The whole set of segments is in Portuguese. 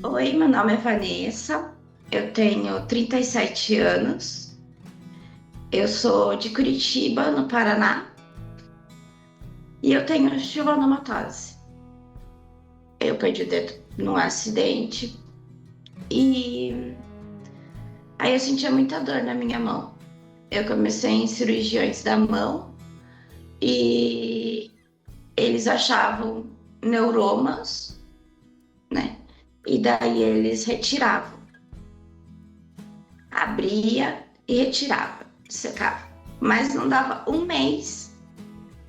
Oi, meu nome é Vanessa, eu tenho 37 anos, eu sou de Curitiba, no Paraná, e eu tenho estilonomatose. Eu perdi o dedo num acidente e aí eu sentia muita dor na minha mão. Eu comecei em cirurgiões da mão e eles achavam neuromas, né? E daí eles retiravam, abria e retirava, secava. Mas não dava um mês,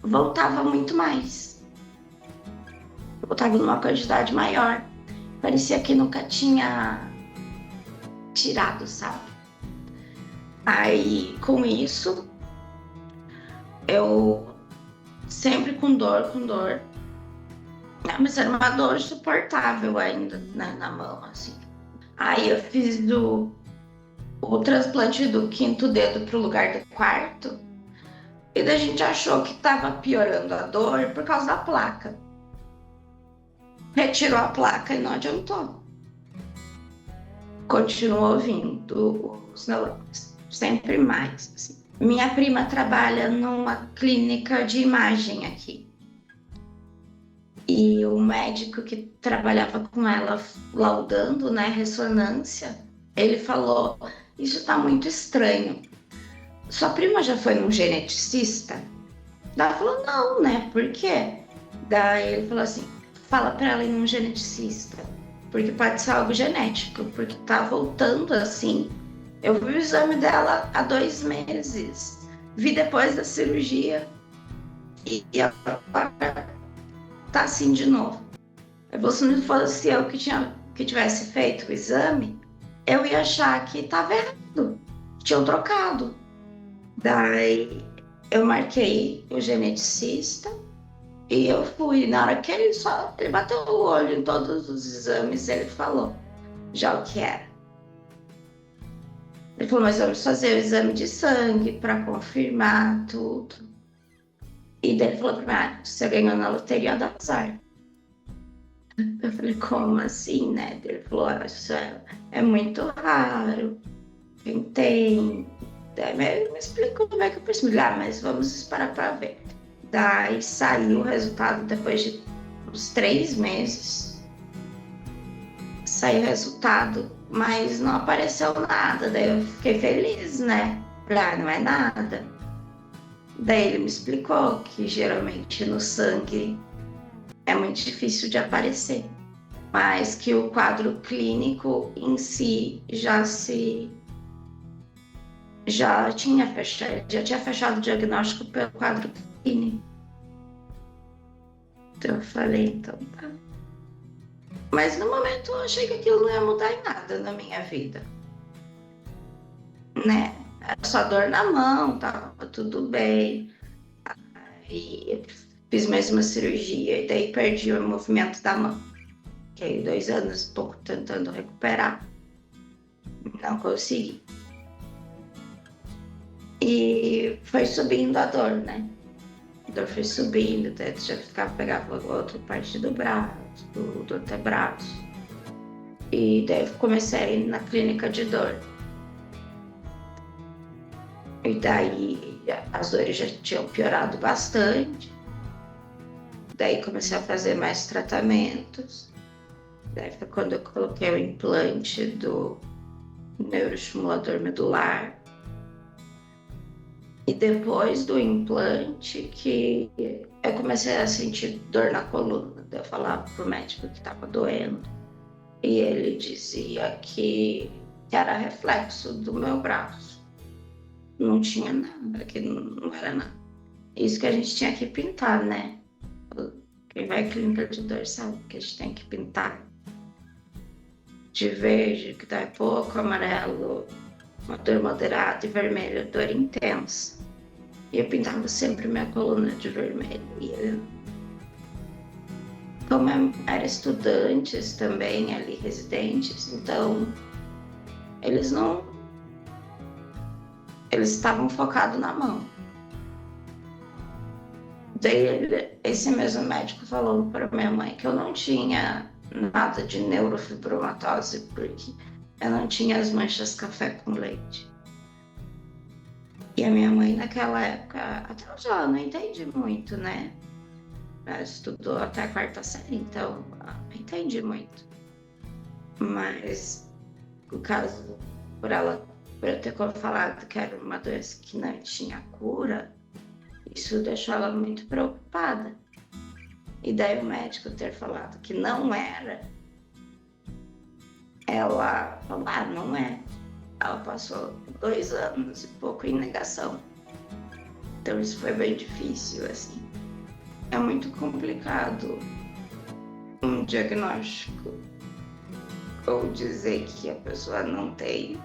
voltava muito mais. Voltava numa quantidade maior. Parecia que nunca tinha tirado, sabe? Aí, com isso, eu sempre com dor, com dor. Mas era uma dor suportável ainda, né, na mão, assim. Aí eu fiz o transplante do quinto dedo pro lugar do quarto. E daí a gente achou que tava piorando a dor por causa da placa. Retirou a placa e não adiantou. Continuou ouvindo os neurônios, sempre mais. Assim. Minha prima trabalha numa clínica de imagem aqui. E o médico que trabalhava com ela, laudando, né, ressonância, ele falou: Isso está muito estranho. Sua prima já foi num geneticista? Daí ela falou: Não, né? Por quê? Daí ele falou assim: Fala para ela ir num geneticista, porque pode ser algo genético, porque tá voltando assim. Eu vi o exame dela há 2 meses, vi depois da cirurgia e agora tá assim de novo. Se não fosse eu que tivesse feito o exame, eu ia achar que tava errado, tinham trocado. Daí eu marquei o geneticista e eu fui. Na hora que ele bateu o olho em todos os exames, ele falou já o que era. Ele falou, mas vamos fazer o exame de sangue para confirmar tudo. E daí ele falou para mim, você ganhou na loteria do azar. Eu falei, como assim, né? Ele falou, isso é muito raro, quem tem. Daí me explicou como é que eu percebi. Mas vamos esperar para ver. Daí saiu o resultado depois de uns 3 meses. Saiu o resultado, mas não apareceu nada. Daí eu fiquei feliz, né? Não é nada. Daí ele me explicou que geralmente no sangue é muito difícil de aparecer, mas que o quadro clínico em si já tinha fechado o diagnóstico pelo quadro clínico. Então eu falei, então tá. Mas no momento eu achei que aquilo não ia mudar em nada na minha vida, né? Era só dor na mão, tava tudo bem. Aí fiz mais uma cirurgia e daí perdi o movimento da mão. Fiquei 2 anos e pouco tentando recuperar. Não consegui. E foi subindo a dor, né? A dor foi subindo, daí já pegava outra parte do braço, do antebraço. E daí comecei a ir na clínica de dor. E daí as dores já tinham piorado bastante. Daí comecei a fazer mais tratamentos. Daí foi quando eu coloquei o implante do neuroestimulador medular. E depois do implante que eu comecei a sentir dor na coluna. Eu falava pro médico que estava doendo. E ele dizia que era reflexo do meu braço. Não tinha nada, que não era nada. Isso que a gente tinha que pintar, né? Quem vai à clínica de dor sabe que a gente tem que pintar de verde, que dá pouco, amarelo, uma dor moderada, e vermelho, dor intensa. E eu pintava sempre minha coluna de vermelho. E eu, como eu era estudantes também ali, residentes, então eles não. Eles estavam focados na mão. Daí esse mesmo médico falou para minha mãe que eu não tinha nada de neurofibromatose, porque eu não tinha as manchas café com leite. E a minha mãe, naquela época, até hoje ela não entende muito, né? Ela estudou até a quarta série, então não entendi muito. Mas, no caso, por eu ter falado que era uma doença que não tinha cura, isso deixou ela muito preocupada. E daí o médico ter falado que não era, ela falou, não é. Ela passou 2 anos e pouco em negação. Então isso foi bem difícil, assim. É muito complicado um diagnóstico ou dizer que a pessoa não tem,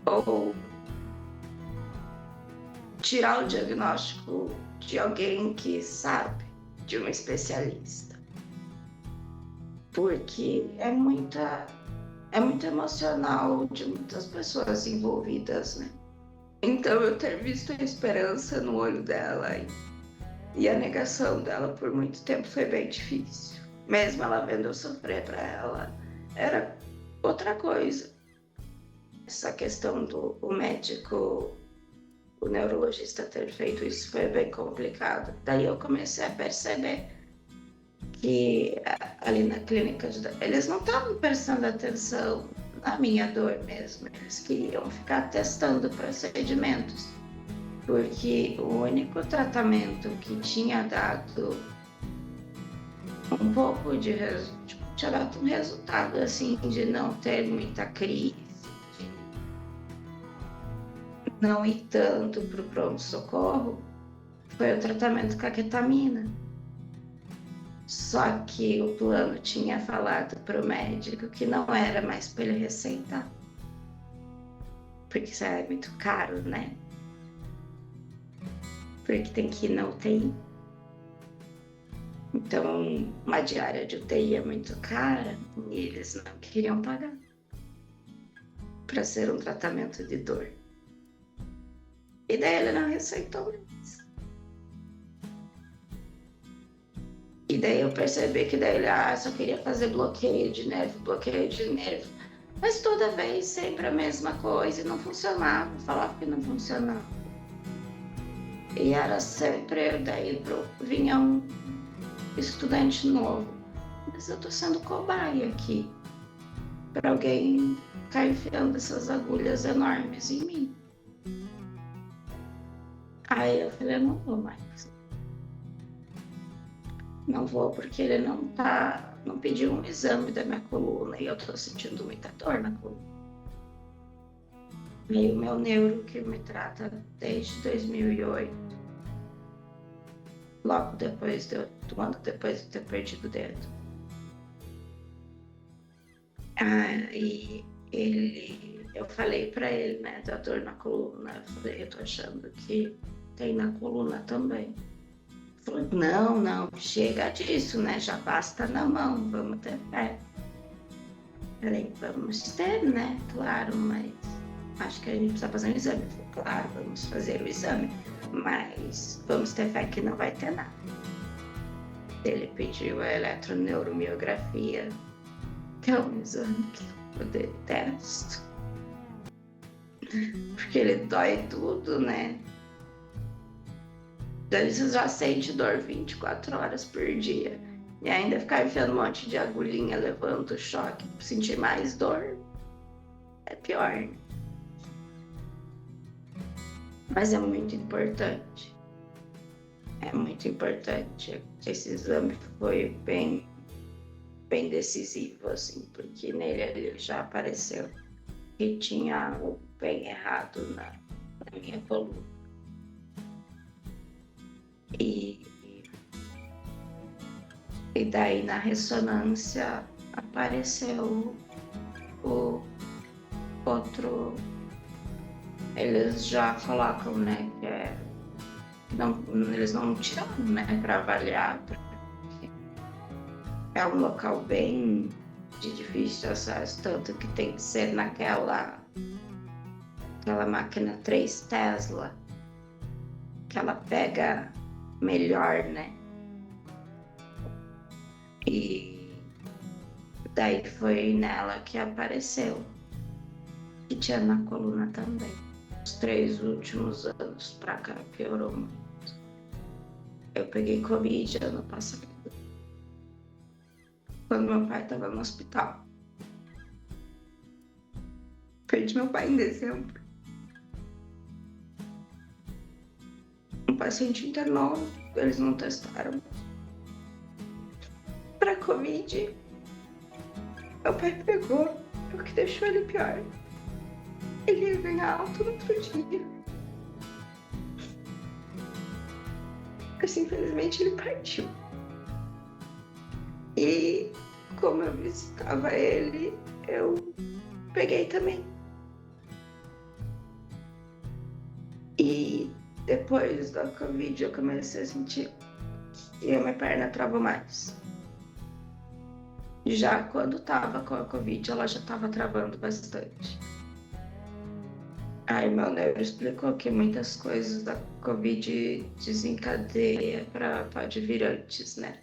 ou tirar o diagnóstico de alguém que sabe, de um especialista. Porque é muito emocional de muitas pessoas envolvidas, né? Então eu ter visto a esperança no olho dela e a negação dela por muito tempo foi bem difícil. Mesmo ela vendo eu sofrer para ela, era outra coisa. Essa questão do médico, o neurologista ter feito isso foi bem complicado. Daí eu comecei a perceber que ali na clínica eles não estavam prestando atenção na minha dor mesmo, eles queriam ficar testando procedimentos, porque o único tratamento que tinha dado um pouco de tipo, tinha dado um resultado assim de não ter muita crise, de não ir tanto para o pronto-socorro, foi o tratamento com a ketamina. Só que o plano tinha falado para o médico que não era mais para ele receitar. Porque isso é muito caro, né? Porque tem que ir na UTI. Então, uma diária de UTI é muito cara e eles não queriam pagar para ser um tratamento de dor. E daí ele não receitou mais. E daí eu percebi que daí ele só queria fazer bloqueio de nervo. Mas toda vez sempre a mesma coisa e não funcionava, falava que não funcionava. E era sempre, daí vinha um estudante novo. Mas eu tô sendo cobaia aqui para alguém ficar enfiando essas agulhas enormes em mim. Aí eu falei, eu não vou mais. Não vou porque ele não pediu um exame da minha coluna e eu tô sentindo muita dor na coluna. E o meu neuro que me trata desde 2008, logo depois um ano depois de ter perdido o dedo. E eu falei pra ele, né, da dor na coluna, eu falei, eu tô achando que tem na coluna também. Falou, não, chega disso, né? Já basta na mão, vamos ter fé. Falei, vamos ter, né? Claro, mas acho que a gente precisa fazer um exame. Falei, claro, vamos fazer o exame, mas vamos ter fé que não vai ter nada. Ele pediu a eletroneuromiografia, que é um exame que eu detesto, porque ele dói tudo, né? Daí você já sente dor 24 horas por dia. E ainda ficar enfiando um monte de agulhinha, levando choque, sentir mais dor, é pior. Mas é muito importante. É muito importante. Esse exame foi bem decisivo, assim, porque nele ele já apareceu que tinha algo bem errado na minha coluna. E daí na ressonância apareceu o outro. Eles já colocam, né, eles não tiram, né, para avaliar, porque é um local bem de difícil acesso, tanto que tem que ser naquela máquina 3 Tesla, que ela pega melhor, né? E daí foi nela que apareceu. E tinha na coluna também. Os 3 últimos anos pra cá piorou muito. Eu peguei Covid ano passado, quando meu pai estava no hospital. Perdi meu pai em dezembro. Um paciente internou, eles não testaram pra Covid. Meu pai pegou, o que deixou ele pior. Ele ia ganhar alta no outro dia. Mas infelizmente ele partiu. E como eu visitava ele, eu peguei também. E depois da Covid eu comecei a sentir que a minha perna trava mais. Já quando tava com a Covid, ela já tava travando bastante. Aí meu neuro explicou que muitas coisas da Covid desencadeia pode vir antes, né?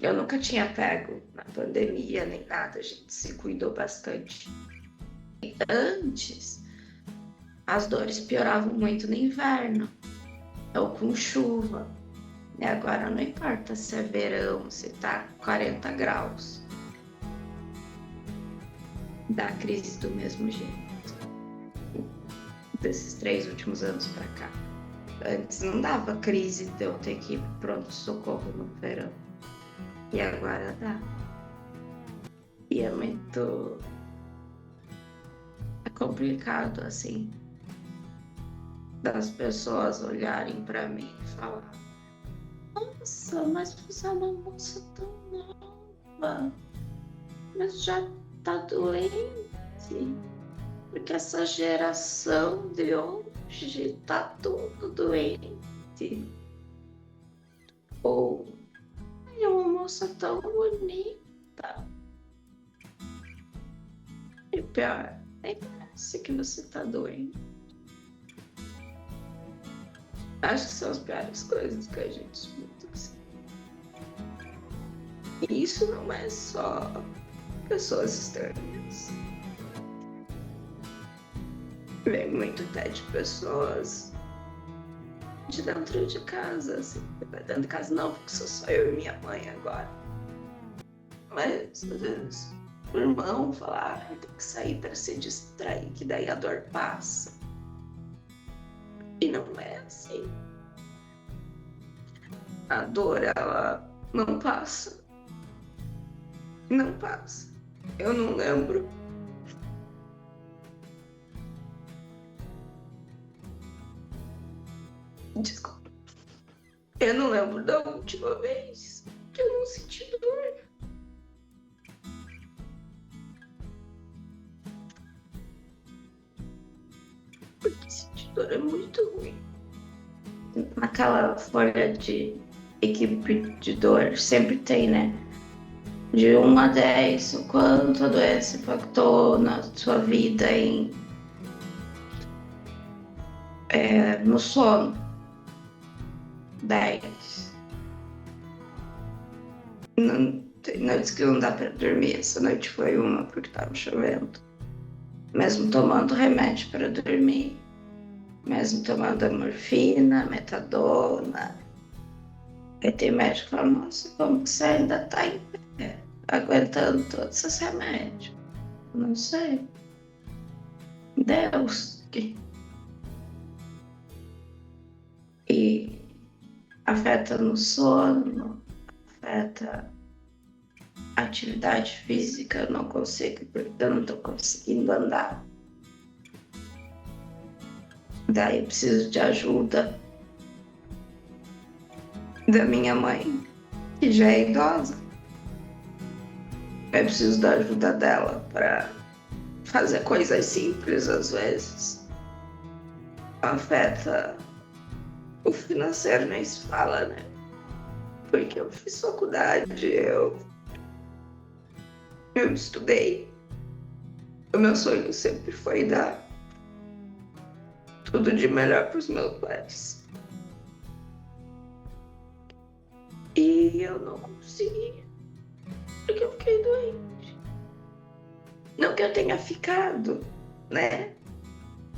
Eu nunca tinha pego na pandemia nem nada, a gente se cuidou bastante. E antes, as dores pioravam muito no inverno, ou com chuva. E agora não importa se é verão, se tá 40 graus. Dá crise do mesmo jeito. Desses 3 últimos anos pra cá. Antes não dava crise de eu ter que ir pro pronto-socorro no verão. E agora dá. E é muito... É complicado, assim, das pessoas olharem pra mim e falar: nossa, mas você é uma moça tão nova, mas já tá doente. Porque essa geração de hoje tá tudo doente. Ou é uma moça tão bonita. E pior, nem parece que você tá doente. Acho que são as piores coisas que a gente escuta. Assim. E isso não é só pessoas estranhas. Vem muito até de pessoas de dentro de casa, assim. Dentro de casa não, porque sou só eu e minha mãe agora. Mas às vezes o irmão fala: tem que sair para se distrair, que daí a dor passa. E não é assim. A dor, ela não passa. Não passa. Eu não lembro. Desculpa. Eu não lembro da última vez que eu não senti dor. Porque sentir dor é muito ruim. Naquela folha de equipe de dor, sempre tem, né? De 1 a 10, o quanto a doença impactou na sua vida no sono. 10. Não, tem noites que não dá pra dormir. Essa noite foi uma porque tava chovendo. Mesmo tomando remédio para dormir. Mesmo tomando morfina, metadona. Aí tem médico que fala: nossa, como que você ainda tá em pé, aguentando todos esses remédios? Não sei. Deus. E afeta no sono, afeta a atividade física. Eu não consigo, porque eu não tô conseguindo andar. Daí eu preciso de ajuda da minha mãe, que já é idosa. Eu preciso da ajuda dela para fazer coisas simples às vezes. Afeta o financeiro, nem se fala, né? Porque eu fiz faculdade, eu estudei. O meu sonho sempre foi dar tudo de melhor para os meus pais. E eu não consegui. Não que eu tenha ficado, né?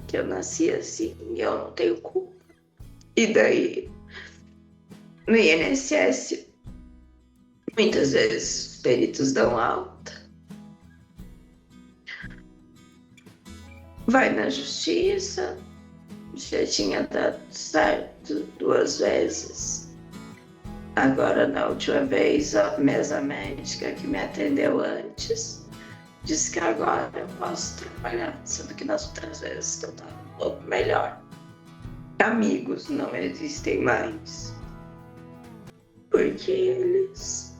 Que eu nasci assim e eu não tenho culpa. E daí, no INSS, muitas vezes os peritos dão alta. Vai na justiça, já tinha dado certo 2 vezes. Agora, na última vez, a mesa médica que me atendeu antes disse que agora eu posso trabalhar, sendo que nas outras vezes eu estava um pouco melhor. Amigos não existem mais, porque eles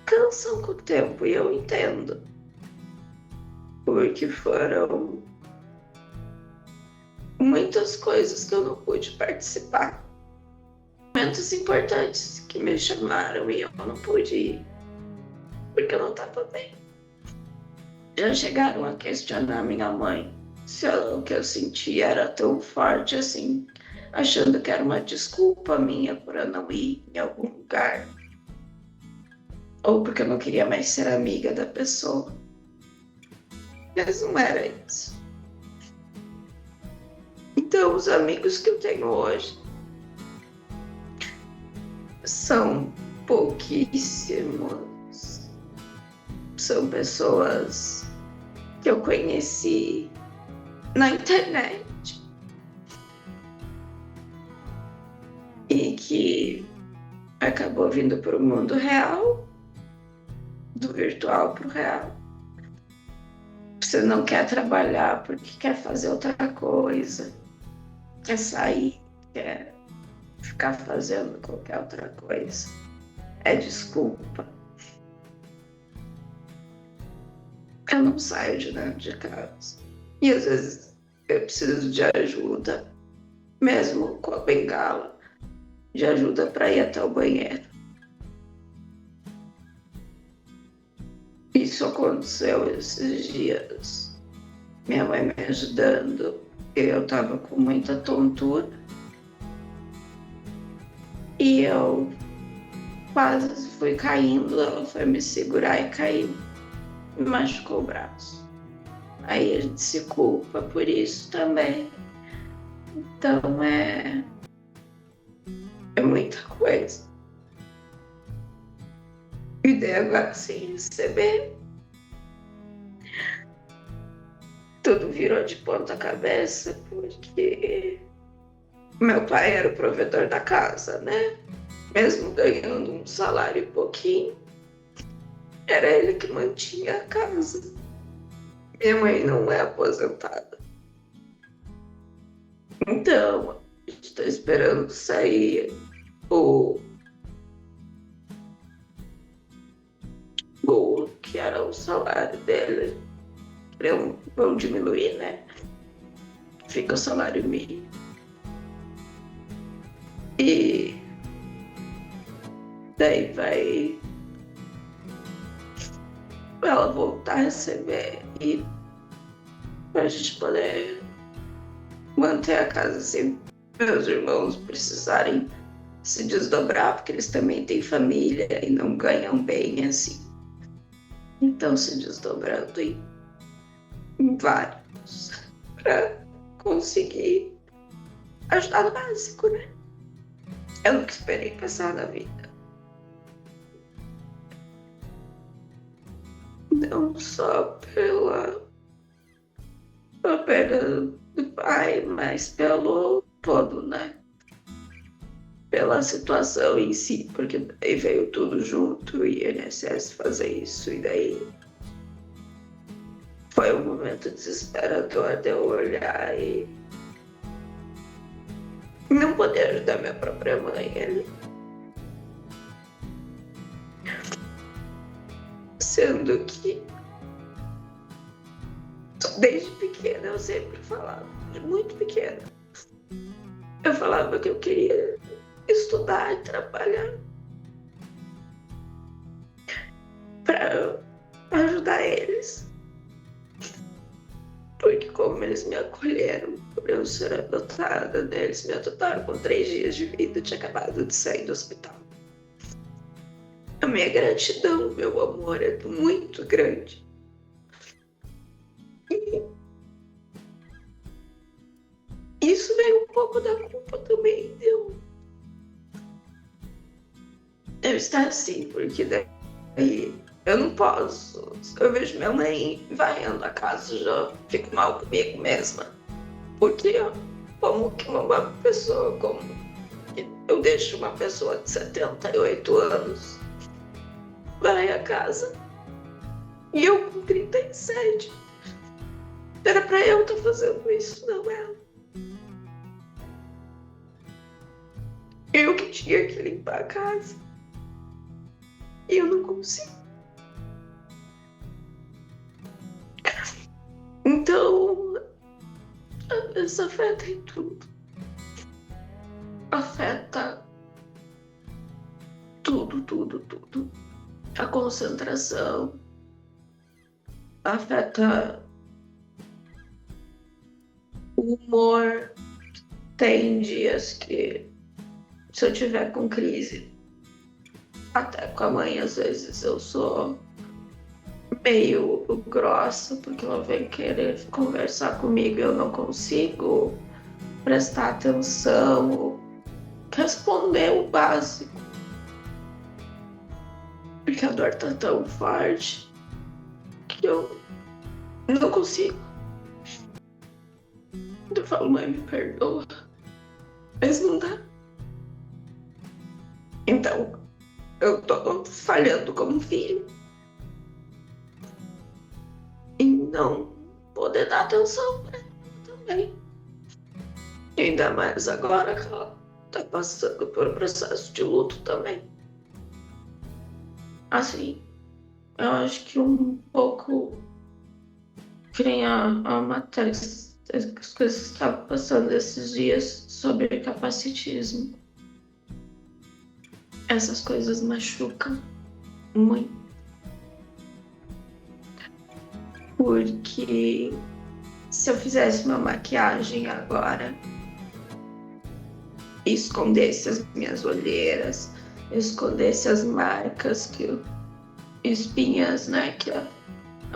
cansam com o tempo, e eu entendo. Porque foram muitas coisas que eu não pude participar. Momentos importantes que me chamaram e eu não pude ir, porque eu não estava bem. Já chegaram a questionar minha mãe se o que eu sentia era tão forte assim, achando que era uma desculpa minha por eu não ir em algum lugar, ou porque eu não queria mais ser amiga da pessoa. Mas não era isso. Então, os amigos que eu tenho hoje são pouquíssimos. São pessoas que eu conheci na internet e que acabou vindo para o mundo real, do virtual para o real. Você não quer trabalhar porque quer fazer outra coisa, quer sair, quer ficar fazendo qualquer outra coisa. É desculpa. Eu não saio de dentro de casa. E às vezes eu preciso de ajuda, mesmo com a bengala, de ajuda para ir até o banheiro. Isso aconteceu esses dias. Minha mãe me ajudando. Eu tava com muita tontura. E eu quase fui caindo. Ela foi me segurar e caiu. Me machucou o braço. Aí a gente se culpa por isso também. Então é muita coisa. E daí agora sem receber, tudo virou de ponta cabeça, porque meu pai era o provedor da casa, né? Mesmo ganhando um salário pouquinho, era ele que mantinha a casa. Minha mãe não é aposentada. Então, a gente está esperando sair o que era o salário dele. Vão diminuir, né? Fica o salário mínimo. E daí vai ela voltar a receber e pra gente poder manter a casa sem meus irmãos precisarem se desdobrar, porque eles também têm família e não ganham bem assim. Então se desdobrando em vários para conseguir ajudar no básico, né? Eu nunca esperei passar na vida. Não só pela perda do pai, mas pelo todo, né? Pela situação em si, porque daí veio tudo junto e o INSS fazer isso, e daí foi um momento desesperador de eu olhar e não poder ajudar minha própria mãe ali. Sendo que desde pequena eu sempre falava, muito pequena, eu falava que eu queria estudar e trabalhar para ajudar eles. Porque como eles me acolheram por eu ser adotada, né? Eles me adotaram com 3 dias de vida, eu tinha acabado de sair do hospital. A minha gratidão, meu amor é muito grande. Isso veio um pouco da culpa também de eu estar assim, porque daí eu não posso. Eu vejo minha mãe varrendo a casa, já fico mal comigo mesma. Porque como que uma pessoa, como eu deixo uma pessoa de 78 anos varrer a casa e eu com 37. Era pra eu estar fazendo isso, não ela. Eu que tinha que limpar a casa. E eu não consigo. Então, isso afeta em tudo. Afeta tudo, tudo, tudo. A concentração. Afeta o humor. Tem dias que, se eu tiver com crise, até com a mãe, às vezes eu sou meio grossa, porque ela vem querer conversar comigo e eu não consigo prestar atenção, responder o básico. Porque a dor tá tão forte que eu não consigo. Eu falo, mãe, me perdoa. Mas não dá. Então, eu tô falhando como filho. E não poder dar atenção pra ela também. E ainda mais agora que ela tá passando por um processo de luto também. Assim, eu acho que um pouco que nem a matéria, as coisas que estavam passando esses dias sobre capacitismo. Essas coisas machucam muito. Porque se eu fizesse uma maquiagem agora e escondesse as minhas olheiras, escondesse as marcas espinhas, né, que a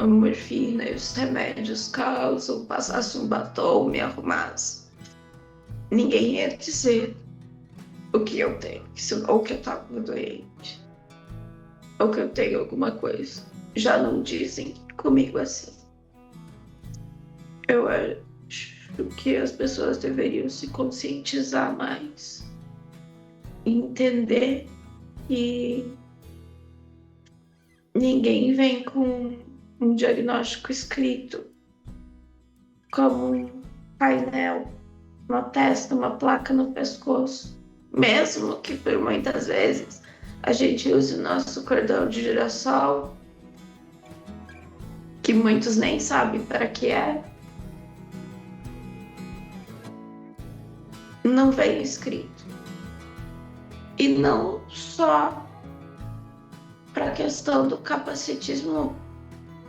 morfina e os remédios causam, passasse um batom, me arrumasse, ninguém ia dizer o que eu tenho, ou que eu tava doente, ou que eu tenho alguma coisa. Já não dizem comigo assim. Eu acho que as pessoas deveriam se conscientizar mais, entender que ninguém vem com um diagnóstico escrito, como um painel, uma testa, uma placa no pescoço. Mesmo que por muitas vezes a gente use o nosso cordão de girassol, que muitos nem sabem para que é, não vem escrito. E não só para a questão do capacitismo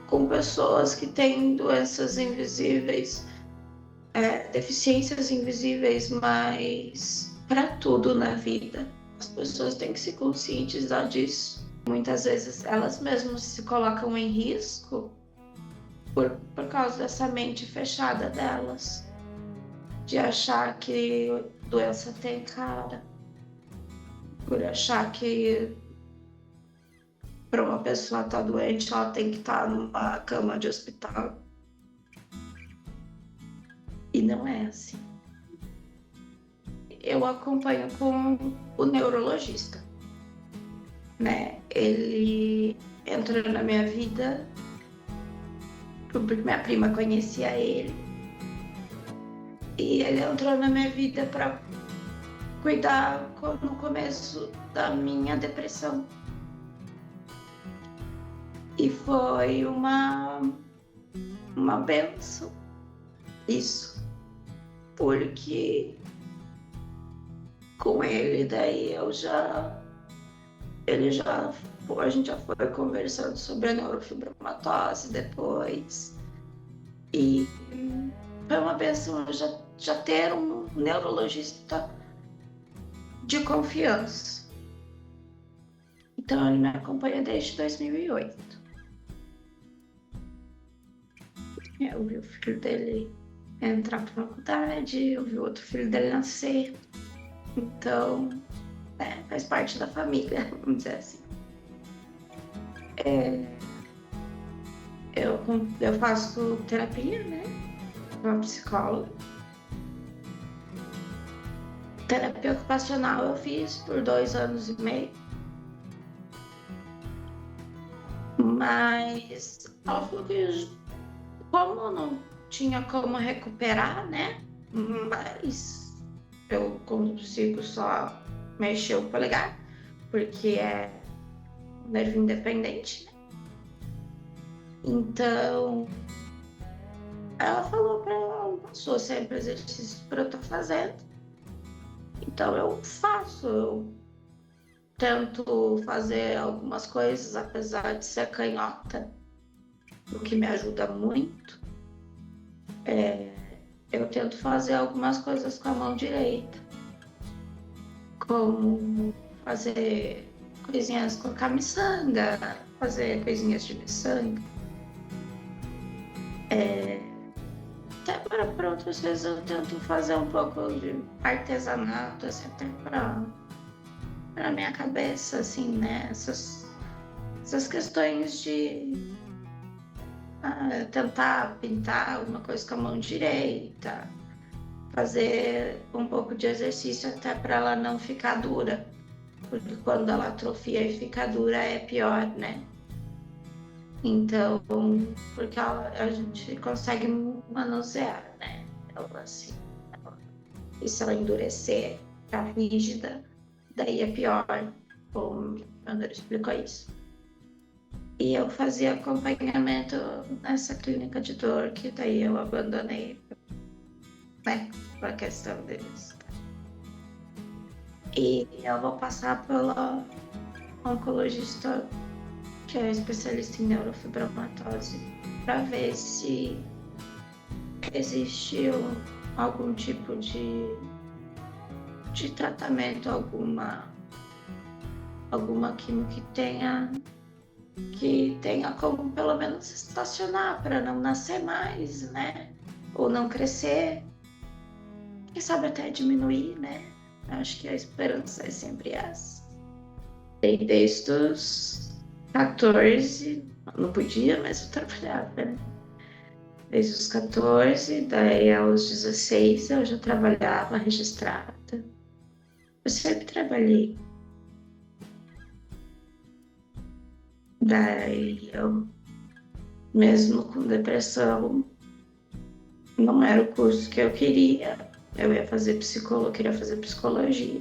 com pessoas que têm doenças invisíveis, deficiências invisíveis, mas para tudo na vida. As pessoas têm que se conscientizar disso. Muitas vezes elas mesmas se colocam em risco por causa dessa mente fechada delas, de achar que doença tem cara, por achar que para uma pessoa estar doente ela tem que estar numa cama de hospital. E não é assim. Eu acompanho com o neurologista, né? Ele entrou na minha vida porque minha prima conhecia ele. E ele entrou na minha vida para cuidar no começo da minha depressão. E foi uma benção isso, porque com ele daí a gente já foi conversando sobre a neurofibromatose depois, e foi uma benção já ter um neurologista de confiança. Então ele me acompanha desde 2008. Eu vi o filho dele entrar pra faculdade, eu vi o outro filho dele nascer. Então, faz parte da família, vamos dizer assim. Eu faço terapia, né? Sou uma psicóloga. Terapia ocupacional eu fiz por 2 anos e meio. Mas ela falou que como não tinha como recuperar, né? Mas eu consigo só mexer o polegar, porque é nervo independente, né? Então, ela falou pra ela, passou sempre exercícios para eu estar fazendo. Então eu faço, eu tento fazer algumas coisas, apesar de ser canhota, o que me ajuda muito. Eu tento fazer algumas coisas com a mão direita, como fazer coisinhas, colocar miçanga, fazer coisinhas de miçanga. Até para outras vezes eu tento fazer um pouco de artesanato, assim, até para minha cabeça, assim, né? Essas questões de tentar pintar alguma coisa com a mão direita, fazer um pouco de exercício até para ela não ficar dura, porque quando ela atrofia e fica dura é pior, né? Então, porque a gente consegue manusear, né? Ela, assim, e se ela endurecer, ficar rígida, daí é pior. O André explicou isso. E eu fazia acompanhamento nessa clínica de dor, que daí eu abandonei, né, por questão deles. E eu vou passar pela oncologista, que é especialista em neurofibromatose, para ver se existe algum tipo de tratamento, alguma quimio que tenha como pelo menos estacionar para não nascer mais, né? Ou não crescer. Quem sabe até diminuir, né? Acho que a esperança é sempre essa. E desde os 14, não podia, mas eu trabalhava, né? Desde os 14, daí aos 16 eu já trabalhava registrada. Eu sempre trabalhei. Daí eu, mesmo com depressão, não era o curso que eu queria. Eu ia fazer psicologia, queria fazer psicologia.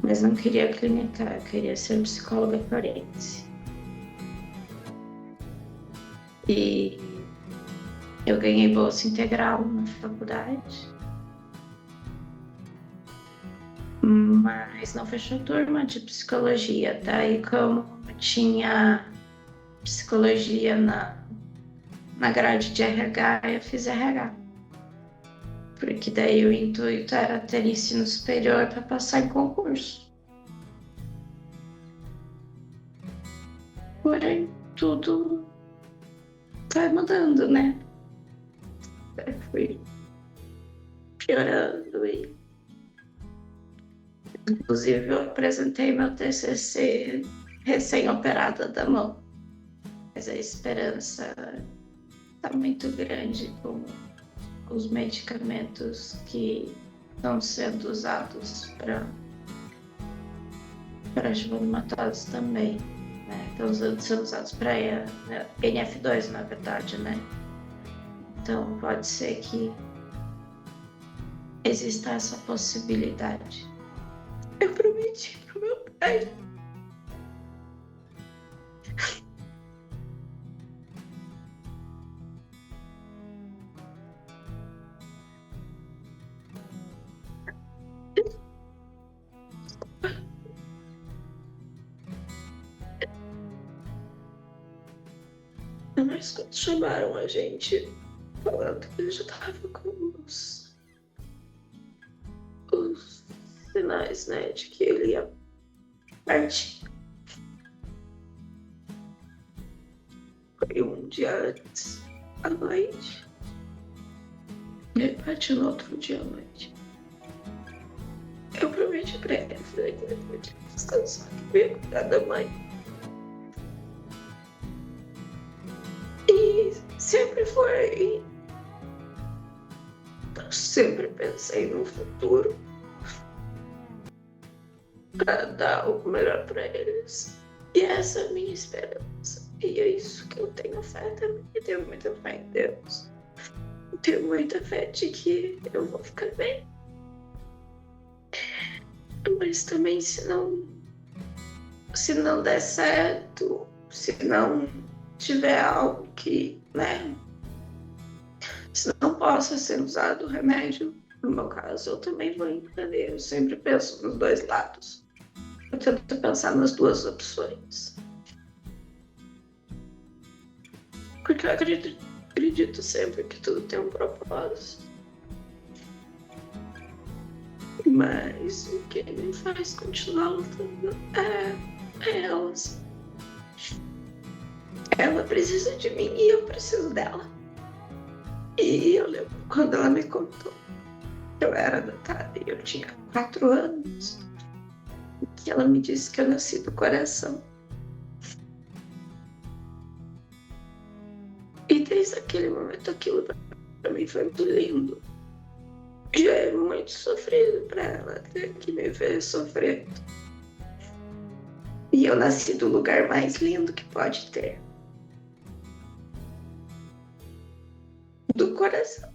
Mas não queria clinicar, eu queria ser psicóloga forense. E eu ganhei bolsa integral na faculdade. Mas não fechou turma de psicologia. Daí, como tinha psicologia na grade de RH, eu fiz RH. Porque daí o intuito era ter ensino superior para passar em concurso. Porém, tudo vai mudando, né? Eu fui piorando e inclusive eu apresentei meu TCC recém-operada da mão. Mas a esperança está muito grande com os medicamentos que estão sendo usados para estigmatose também, né? Estão sendo usados para NF2, na verdade, né? Então pode ser que exista essa possibilidade. Eu prometi pro meu pai. Mas quando chamaram a gente, falando que ele já tava com os sinais, né, de que ele ia partir. foi um dia antes, à noite. Ele partiu no outro dia à noite. Eu prometi pra ele, falei que ele podia descansar, que eu ia cuidar da mãe. E sempre foi. Eu sempre pensei no futuro para dar o melhor para eles. E essa é a minha esperança. E é isso que eu tenho fé também. Eu tenho muita fé em Deus. Eu tenho muita fé de que eu vou ficar bem. Mas também se não der certo, se não tiver algo que, né, se não possa ser usado o remédio, no meu caso, eu também vou entender. Eu sempre penso nos dois lados. Eu tento pensar nas duas opções. Porque eu acredito sempre que tudo tem um propósito. Mas o que me faz continuar lutando é ela. Ela precisa de mim e eu preciso dela. E eu lembro quando ela me contou que eu era adotada e eu tinha 4 anos, que ela me disse que eu nasci do coração. E desde aquele momento aquilo pra mim foi muito lindo. Já é muito sofrido pra ela ter que me ver sofrendo. E eu nasci do lugar mais lindo que pode ter. Do coração.